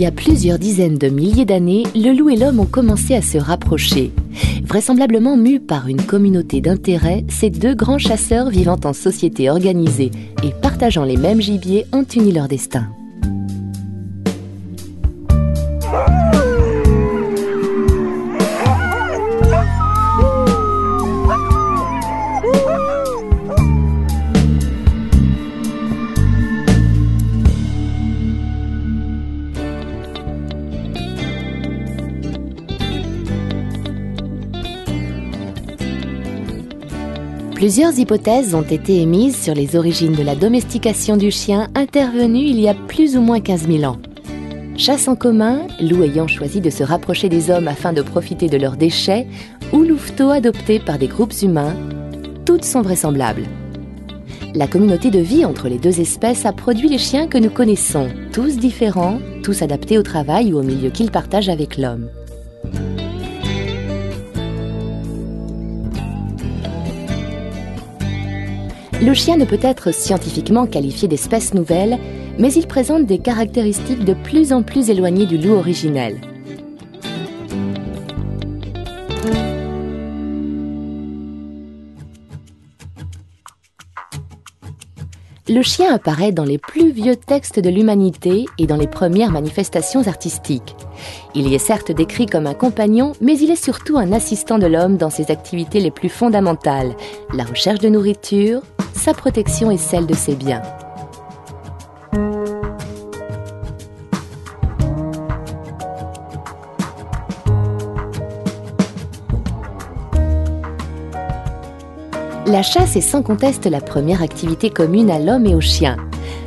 a plusieurs dizaines de milliers d'années, le loup et l'homme ont commencé à se rapprocher. Vraisemblablement mus par une communauté d'intérêts, ces deux grands chasseurs vivant en société organisée et partageant les mêmes gibiers ont uni leur destin. Plusieurs hypothèses ont été émises sur les origines de la domestication du chien intervenue il y a plus ou moins 15 000 ans. Chasse en commun, loup ayant choisi de se rapprocher des hommes afin de profiter de leurs déchets, ou louveteaux adoptés par des groupes humains, toutes sont vraisemblables. La communauté de vie entre les deux espèces a produit les chiens que nous connaissons, tous différents, tous adaptés au travail ou au milieu qu'ils partagent avec l'homme. Le chien ne peut être scientifiquement qualifié d'espèce nouvelle, mais il présente des caractéristiques de plus en plus éloignées du loup originel. Le chien apparaît dans les plus vieux textes de l'humanité et dans les premières manifestations artistiques. Il y est certes décrit comme un compagnon, mais il est surtout un assistant de l'homme dans ses activités les plus fondamentales, la recherche de nourriture, sa protection et celle de ses biens. La chasse est sans conteste la première activité commune à l'homme et au chien.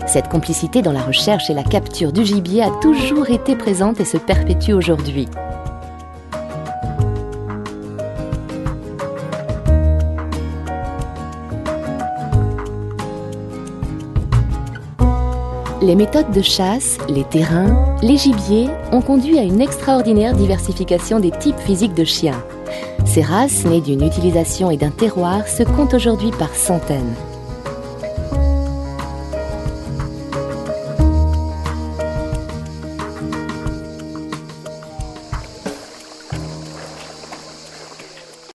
Cette complicité dans la recherche et la capture du gibier a toujours été présente et se perpétue aujourd'hui. Les méthodes de chasse, les terrains, les gibiers ont conduit à une extraordinaire diversification des types physiques de chiens. Ces races, nées d'une utilisation et d'un terroir, se comptent aujourd'hui par centaines.